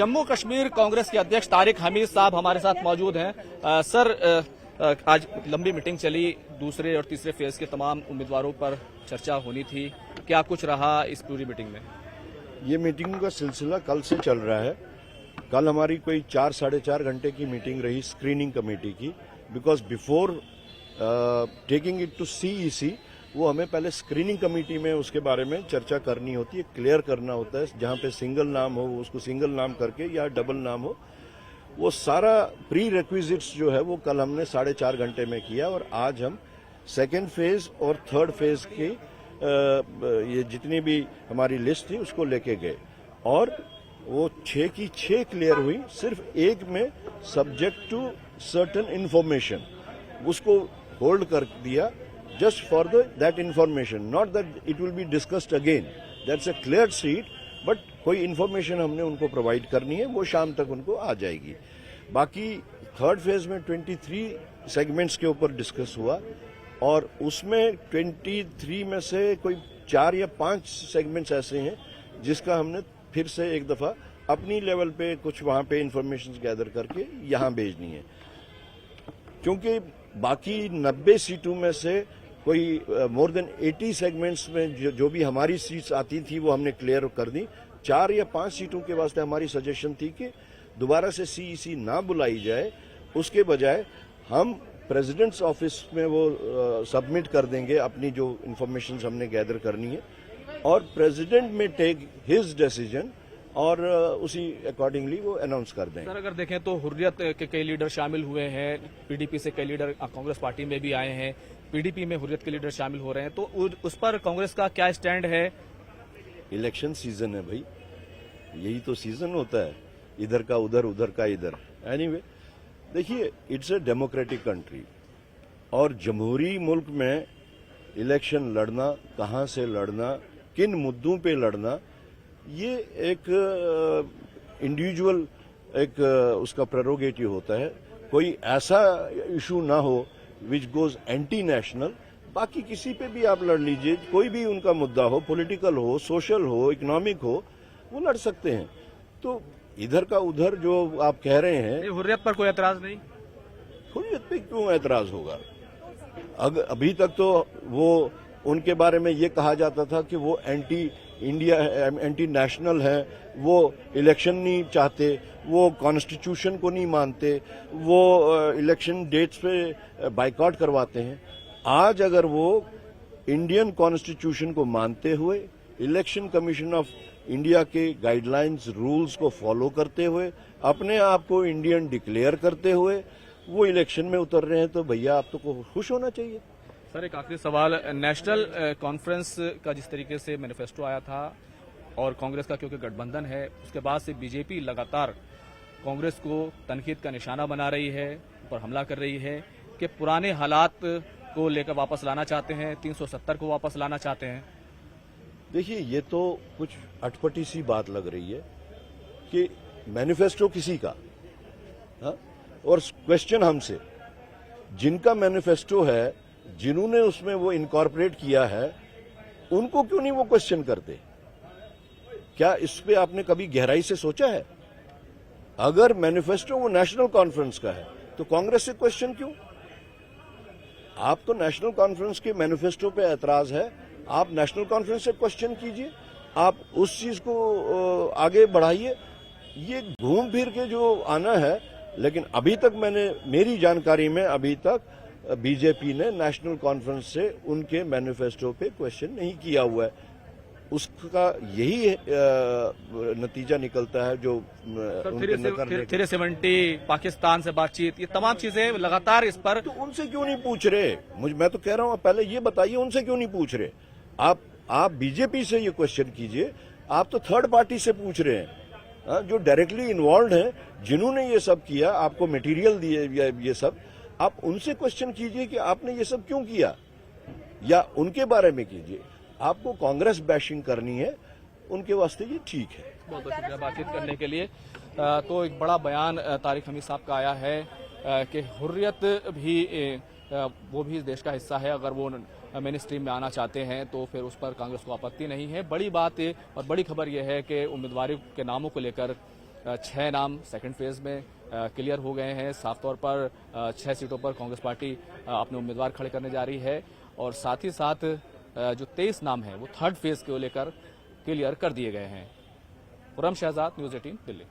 जम्मू कश्मीर कांग्रेस के अध्यक्ष तारिक हमीद साहब हमारे साथ मौजूद हैं। सर, आज लंबी मीटिंग चली, दूसरे और तीसरे फेज के तमाम उम्मीदवारों पर चर्चा होनी थी, क्या कुछ रहा इस पूरी मीटिंग में? ये मीटिंग का सिलसिला कल से चल रहा है। कल हमारी कोई 4-4.5 घंटे की मीटिंग रही स्क्रीनिंग कमेटी की, because before taking it to CEC वो हमें पहले स्क्रीनिंग कमेटी में उसके बारे में चर्चा करनी होती है, क्लियर करना होता है। जहां पे सिंगल नाम हो उसको सिंगल नाम करके या डबल नाम हो, वो सारा प्री रिक्विजिट्स जो है वो कल हमने 4.5 घंटे में किया। और आज हम सेकेंड फेज और थर्ड फेज की ये जितनी भी हमारी लिस्ट थी उसको लेके गए और वो 6 की 6 क्लियर हुई। सिर्फ एक में सब्जेक्ट टू सर्टेन इंफॉर्मेशन उसको होल्ड कर दिया, just for that information, not that it will be discussed again. That's a clear sheet, but कोई information हमने उनको प्रोवाइड करनी है, वो शाम तक उनको आ जाएगी। बाकी थर्ड फेज में 23 सेगमेंट्स के ऊपर डिस्कस हुआ और उसमें 23 में से कोई 4 या 5 सेगमेंट्स ऐसे हैं जिसका हमने फिर से एक दफा अपनी लेवल पे कुछ वहां पे इंफॉर्मेशन गैदर करके यहां भेजनी है, क्योंकि बाकी 90 सीटों में से कोई मोर देन 80 सेगमेंट्स में जो भी हमारी सीट्स आती थी वो हमने क्लियर कर दी। 4 या 5 सीटों के वास्ते हमारी सजेशन थी कि दोबारा से सीईसी ना बुलाई जाए, उसके बजाय हम प्रेसिडेंट्स ऑफिस में वो सबमिट कर देंगे अपनी जो इंफॉर्मेशन हमने गैदर करनी है और प्रेसिडेंट में टेक हिज डिसीजन और उसी अकॉर्डिंगली वो अनाउंस कर देंगे। सर, अगर देखें तो हुर्रियत के कई लीडर शामिल हुए हैं, पीडीपी से कई लीडर कांग्रेस पार्टी में भी आए हैं, पीडीपी में हुर्रियत के लीडर शामिल हो रहे हैं, तो उस पर कांग्रेस का क्या स्टैंड है? इलेक्शन सीजन है भाई, यही तो सीजन होता है, इधर का उधर उधर का इधर। एनीवे, देखिए, इट्स अ डेमोक्रेटिक कंट्री और जमहूरी मुल्क में इलेक्शन लड़ना, कहां से लड़ना, किन मुद्दों पे लड़ना, ये एक इंडिविजुअल एक उसका प्रेरोगेटिव होता है। कोई ऐसा इशू ना हो विच गोज एंटी नेशनल, बाकी किसी पे भी आप लड़ लीजिए, कोई भी उनका मुद्दा हो, पॉलिटिकल हो, सोशल हो, इकोनॉमिक हो, वो लड़ सकते हैं। तो इधर का उधर जो आप कह रहे हैं, हुर्रियत पर कोई एतराज नहीं? हुर्रियत पे क्यों एतराज होगा? अभी तक तो वो उनके बारे में ये कहा जाता था कि वो एंटी इंडिया एंटी नेशनल है, वो इलेक्शन नहीं चाहते, वो कॉन्स्टिट्यूशन को नहीं मानते, वो इलेक्शन डेट्स पे बाइकआउट करवाते हैं। आज अगर वो इंडियन कॉन्स्टिट्यूशन को मानते हुए, इलेक्शन कमीशन ऑफ इंडिया के गाइडलाइंस रूल्स को फॉलो करते हुए, अपने आप को इंडियन डिक्लेयर करते हुए वो इलेक्शन में उतर रहे हैं, तो भैया आप तो खुश होना चाहिए। सर, एक आखिरी सवाल, नेशनल कॉन्फ्रेंस का जिस तरीके से मैनिफेस्टो आया था और कांग्रेस का क्योंकि गठबंधन है, उसके बाद से बीजेपी लगातार कांग्रेस को तनकीद का निशाना बना रही है, पर हमला कर रही है कि पुराने हालात को लेकर वापस लाना चाहते हैं, 370 को वापस लाना चाहते हैं। देखिए, ये तो कुछ अटपटी सी बात लग रही है कि मैनिफेस्टो किसी का, हा? और क्वेश्चन हमसे, जिनका मैनिफेस्टो है, जिन्होंने उसमें वो इनकॉर्पोरेट किया है, उनको क्यों नहीं वो क्वेश्चन करते? क्या इस पे आपने कभी गहराई से सोचा है? अगर मैनिफेस्टो वो नेशनल कॉन्फ्रेंस का है तो कांग्रेस से क्वेश्चन क्यों? आप तो नेशनल कॉन्फ्रेंस के मैनिफेस्टो पे एतराज है, आप नेशनल कॉन्फ्रेंस से क्वेश्चन कीजिए, आप उस चीज को आगे बढ़ाइए। ये घूम फिर के जो आना है, लेकिन अभी तक मेरी जानकारी में अभी तक बीजेपी ने नेशनल कॉन्फ्रेंस से उनके मैनिफेस्टो पे क्वेश्चन नहीं किया हुआ है। उसका यही नतीजा निकलता है जो 370 पाकिस्तान से बातचीत, ये तमाम चीजें लगातार इस पर। तो उनसे क्यों नहीं पूछ रहे? मैं तो कह रहा हूं, पहले ये बताइए उनसे क्यों नहीं पूछ रहे? आप बीजेपी से ये क्वेश्चन कीजिए, आप तो थर्ड पार्टी से पूछ रहे हैं, जो डायरेक्टली इन्वॉल्व हैं, जिन्होंने ये सब किया, आपको मटेरियल दिए, ये सब आप उनसे क्वेश्चन कीजिए कि आपने ये सब क्यों किया, या उनके बारे में कीजिए। आपको कांग्रेस बैशिंग करनी है, उनके वास्ते ये ठीक है। बहुत बहुत शुक्रिया बातचीत करने के लिए। तो एक बड़ा बयान तारिक हमीद साहब का आया है कि हुर्रियत भी वो भी इस देश का हिस्सा है, अगर वो मेन स्ट्रीम में आना चाहते हैं तो फिर उस पर कांग्रेस को आपत्ति नहीं है। बड़ी बात और बड़ी खबर यह है कि उम्मीदवारों के नामों को लेकर 6 नाम सेकंड फेज में क्लियर हो गए हैं। साफ तौर पर 6 सीटों पर कांग्रेस पार्टी अपने उम्मीदवार खड़े करने जा रही है और साथ ही साथ जो 23 नाम हैं वो थर्ड फेज को लेकर क्लियर कर दिए गए हैं। खुर्रम शहजाद, न्यूज़ 18, दिल्ली।